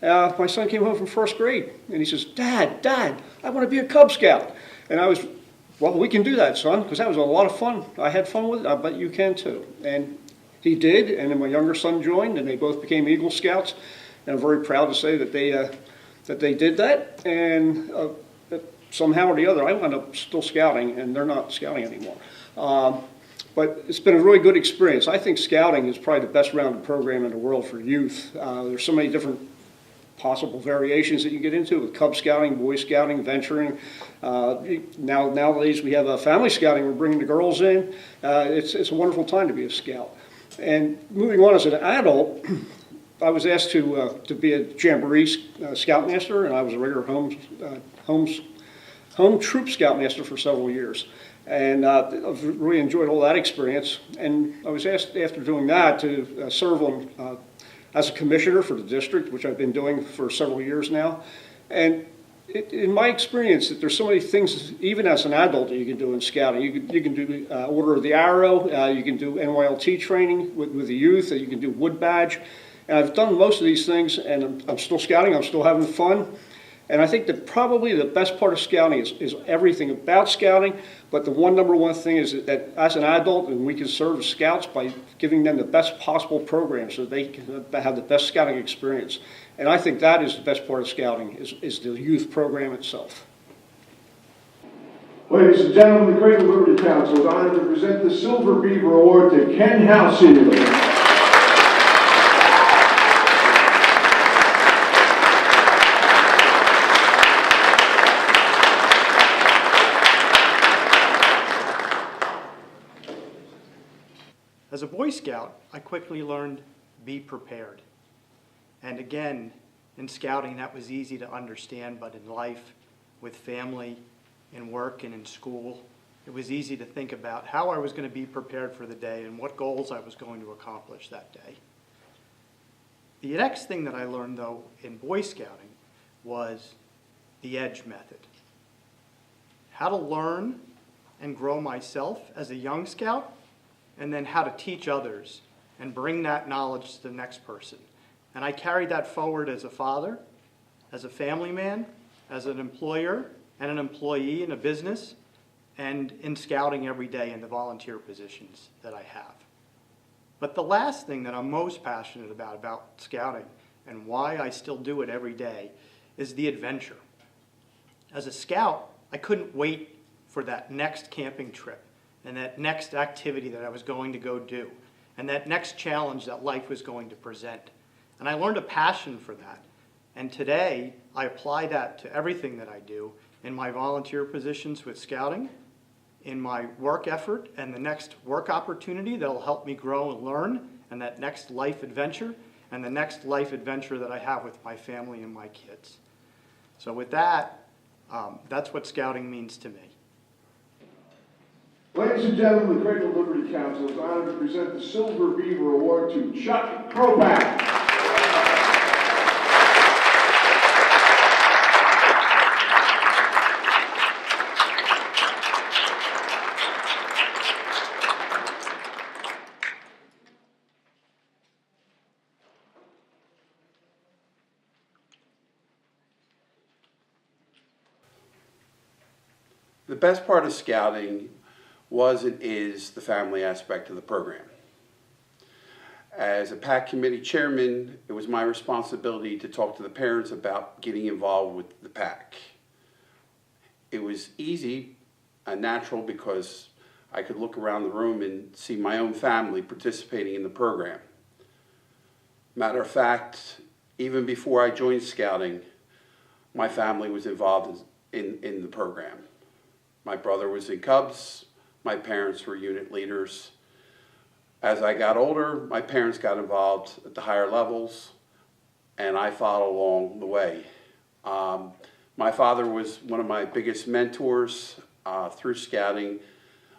My son came home from 1st grade, and he says, Dad, I want to be a Cub Scout. And I was, well, we can do that, son, because that was a lot of fun. I had fun with it. I bet you can too. And he did, and then my younger son joined, and they both became Eagle Scouts. And I'm very proud to say that they did that. And somehow or the other, I wound up still scouting, and they're not scouting anymore. But it's been a really good experience. I think scouting is probably the best rounded program in the world for youth. There's so many different possible variations that you get into with Cub Scouting, Boy Scouting, venturing. Nowadays we have family scouting. We're bringing the girls in. It's a wonderful time to be a scout. And moving on as an adult, I was asked to be a Jamboree Scoutmaster, and I was a regular home troop Scoutmaster for several years. And I've really enjoyed all that experience. And I was asked after doing that to serve on as a commissioner for the district, which I've been doing for several years now. And in my experience, that there's so many things, even as an adult, that you can do in scouting. You can do Order of the Arrow, you can do NYLT training with the youth, you can do Wood Badge. And I've done most of these things, and I'm still scouting, I'm still having fun. And I think that probably the best part of scouting is everything about scouting, but the number one thing is that as an adult, and we can serve as scouts by giving them the best possible program so they can have the best scouting experience. And I think that is the best part of scouting, is the youth program itself. Ladies and gentlemen, the Cradle Liberty Council is honored to present the Silver Beaver Award to Ken Halsey. As a Boy Scout, I quickly learned be prepared. And again, in scouting, that was easy to understand, but in life, with family, in work, and in school, it was easy to think about how I was going to be prepared for the day and what goals I was going to accomplish that day. The next thing that I learned, though, in Boy Scouting was the EDGE method. How to learn and grow myself as a young scout, and then how to teach others and bring that knowledge to the next person. And I carried that forward as a father, as a family man, as an employer, and an employee in a business, and in scouting every day in the volunteer positions that I have. But the last thing that I'm most passionate about scouting, and why I still do it every day, is the adventure. As a scout, I couldn't wait for that next camping trip, and that next activity that I was going to go do, and that next challenge that life was going to present. And I learned a passion for that. And today, I apply that to everything that I do in my volunteer positions with scouting, in my work effort, and the next work opportunity that will help me grow and learn, and that next life adventure, and the next life adventure that I have with my family and my kids. So with that, that's what scouting means to me. Ladies and gentlemen, the Cradle Liberty Council is honored to present the Silver Beaver Award to Chuck Kropak. The best part of scouting was and is the family aspect of the program. As a PAC committee chairman, it was my responsibility to talk to the parents about getting involved with the PAC. It was easy and natural because I could look around the room and see my own family participating in the program. Matter of fact, even before I joined scouting, my family was involved in the program. My brother was in Cubs. My parents were unit leaders. As I got older, my parents got involved at the higher levels, and I followed along the way. My father was one of my biggest mentors through scouting.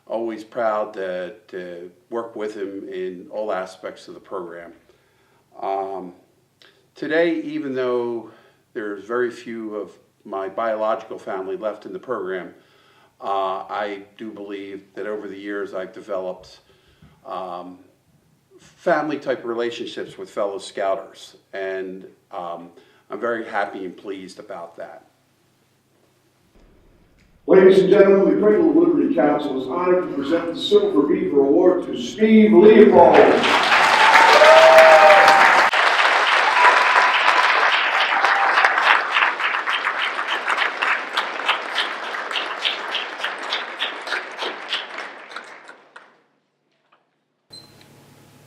Always proud to work with him in all aspects of the program. Today, even though there's very few of my biological family left in the program, I do believe that over the years I've developed family-type relationships with fellow Scouters, and I'm very happy and pleased about that. Ladies and gentlemen, the Cradle Liberty Council is honored to present the Silver Beaver Award to Steve Leopold.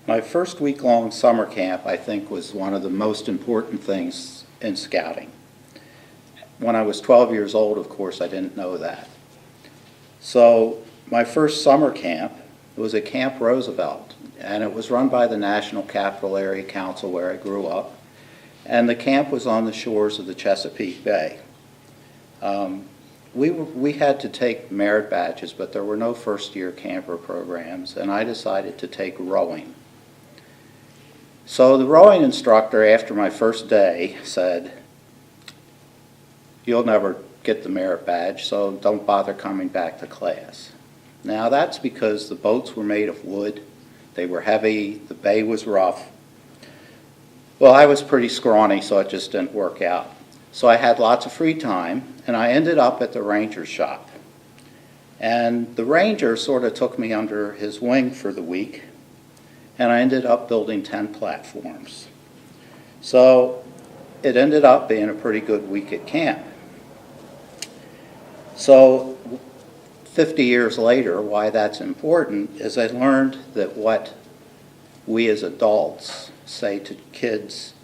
My first week-long summer camp, I think, was one of the most important things in scouting. When I was 12 years old, of course, I didn't know that. So my first summer camp was at Camp Roosevelt, and it was run by the National Capital Area Council where I grew up, and the camp was on the shores of the Chesapeake Bay. We had to take merit badges, but there were no first-year camper programs, and I decided to take rowing. So the rowing instructor, after my first day, said, "You'll never get the merit badge, so don't bother coming back to class." Now that's because the boats were made of wood, they were heavy, the bay was rough. Well, I was pretty scrawny, so it just didn't work out. So I had lots of free time, and I ended up at the ranger's shop. And the ranger sort of took me under his wing for the week, and I ended up building 10 platforms. So it ended up being a pretty good week at camp. So 50 years later, why that's important is I learned that what we as adults say to kids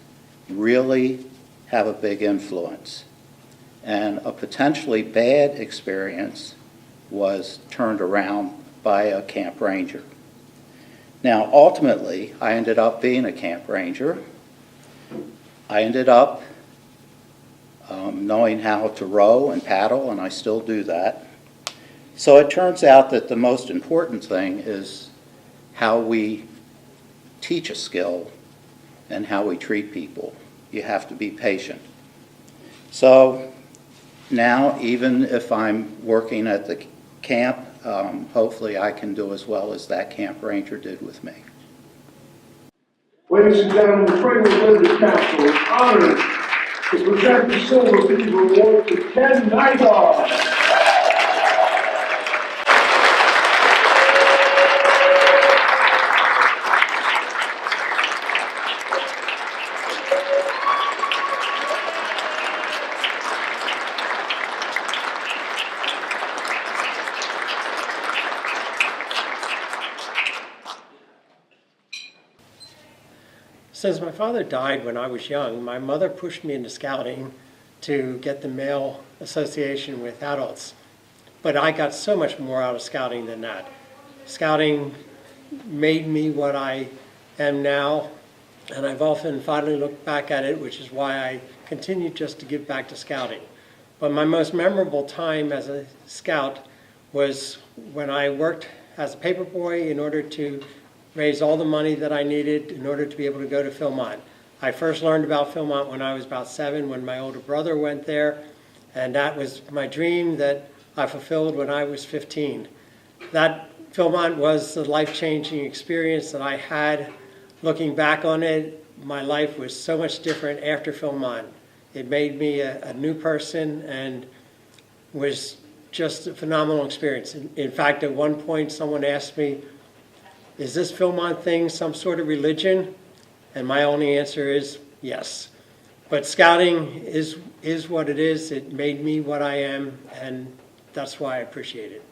really have a big influence. And a potentially bad experience was turned around by a camp ranger. Now, ultimately, I ended up being a camp ranger. I ended up knowing how to row and paddle, and I still do that. So it turns out that the most important thing is how we teach a skill and how we treat people. You have to be patient. So now, even if I'm working at the camp, hopefully I can do as well as that camp ranger did with me. Ladies and gentlemen, the Cradle of Liberty Council is honored to present the Silver Beaver Award to Ken Nygaard. Since my father died when I was young, my mother pushed me into scouting to get the male association with adults. But I got so much more out of scouting than that. Scouting made me what I am now, and I've often finally looked back at it, which is why I continue just to give back to scouting. But my most memorable time as a scout was when I worked as a paper boy in order to raise all the money that I needed in order to be able to go to Philmont. I first learned about Philmont when I was about 7, when my older brother went there, and that was my dream that I fulfilled when I was 15. That Philmont was the life-changing experience that I had. Looking back on it, my life was so much different after Philmont. It made me a new person and was just a phenomenal experience. In fact, at one point someone asked me, "Is this Philmont thing some sort of religion?" And my only answer is yes. But scouting is what it is. It made me what I am, and that's why I appreciate it.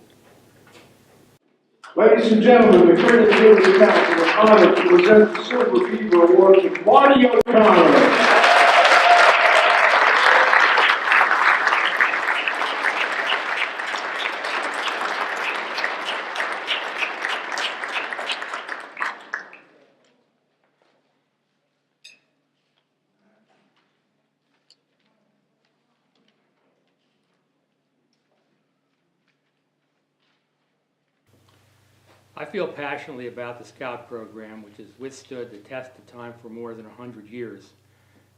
Ladies and gentlemen, the Cradle of Liberty Council is honored to present the Silver Beaver Award to Marty O'Connor. I feel passionately about the Scout program, which has withstood the test of time for more than 100 years.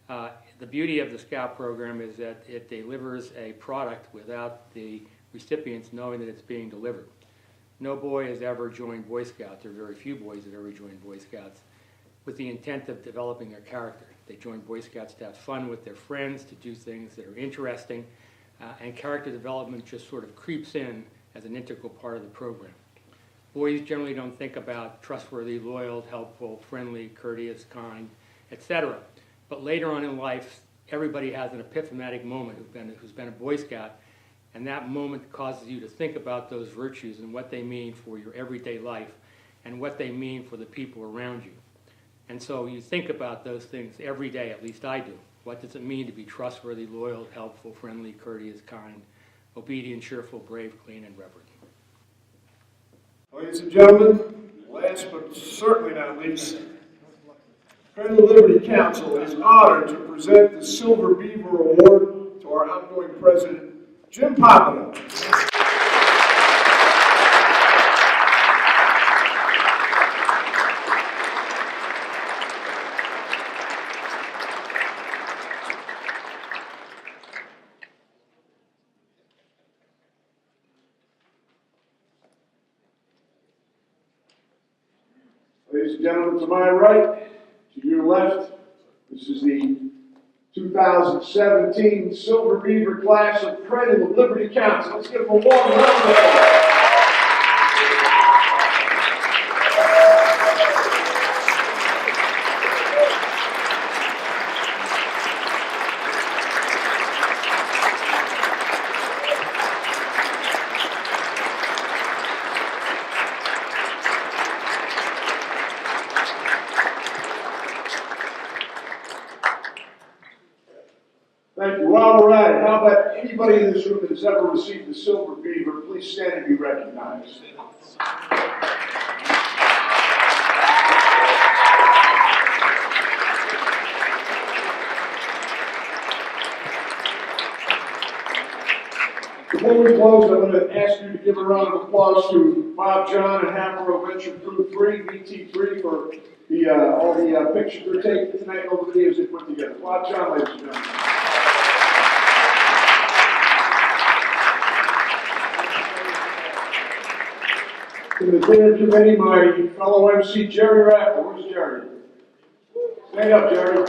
The beauty of the Scout program is that it delivers a product without the recipients knowing that it's being delivered. No boy has ever joined Boy Scouts, or very few boys have ever joined Boy Scouts, with the intent of developing their character. They join Boy Scouts to have fun with their friends, to do things that are interesting, and character development just sort of creeps in as an integral part of the program. Boys generally don't think about trustworthy, loyal, helpful, friendly, courteous, kind, etc. But later on in life, everybody has an epiphanic moment who's been a Boy Scout, and that moment causes you to think about those virtues and what they mean for your everyday life and what they mean for the people around you. And so you think about those things every day, at least I do. What does it mean to be trustworthy, loyal, helpful, friendly, courteous, kind, obedient, cheerful, brave, clean, and reverent? Ladies and gentlemen, last but certainly not least, Cradle of Liberty Council is honored to present the Silver Beaver Award to our outgoing president, Jim Popino. Ladies and gentlemen, to my right, to your left, this is the 2017 Silver Beaver class of Cradle of Liberty Council. Let's give them a warm round of applause. Thank you. While we're at it, how about anybody in this room that has ever received the Silver Beaver, please stand and be recognized. Before we close, I'm going to ask you to give a round of applause to Bob, John, and Hammer Venture Crew 3, VT3, for all the pictures they're taking tonight and all the videos they put together. Bob, John, ladies and gentlemen. To the dinner committee, my fellow MC, Jerry Rafter. Where's Jerry? Stand up, Jerry.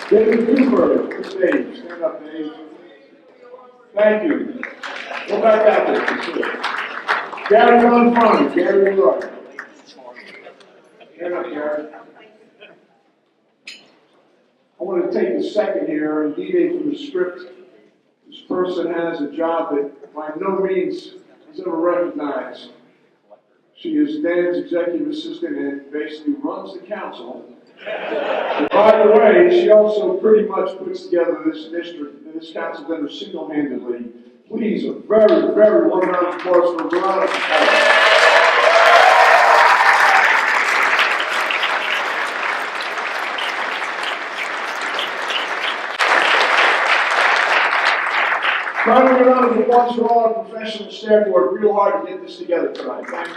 David Cooper, to the stage. Stand up, Dave. Thank you. Go back out there. Gary Ronfani, Gary Roy. Stand up, Gary. I want to take a second here and deviate from the script. This person has a job that by no means is ever recognized. She is Dan's executive assistant and basically runs the council. And by the way, she also pretty much puts together this district, this council member single-handedly. Please, a very, very warm round of applause for Veronica. Round of applause for all our professional staff who worked real hard to get this together tonight. Thank you.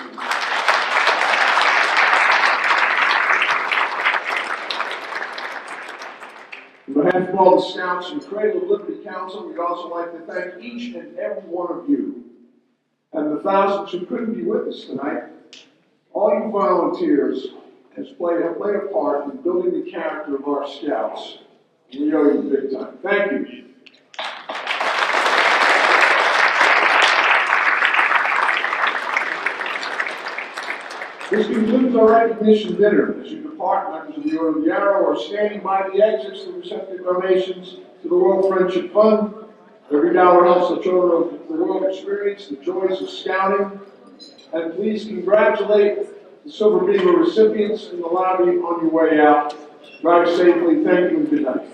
On behalf of all the Scouts and Cradle of Liberty Council, we'd also like to thank each and every one of you and the thousands who couldn't be with us tonight. All you volunteers have played a part in building the character of our Scouts. We owe you big time. Thank you. This concludes our recognition dinner. As you depart, members of the Order of the Arrow are standing by the exits to accept their donations to the World Friendship Fund. Every dollar helps the children of the world experience the joys of scouting. And please congratulate the Silver Beaver recipients in the lobby on your way out. Drive safely. Thank you and good night.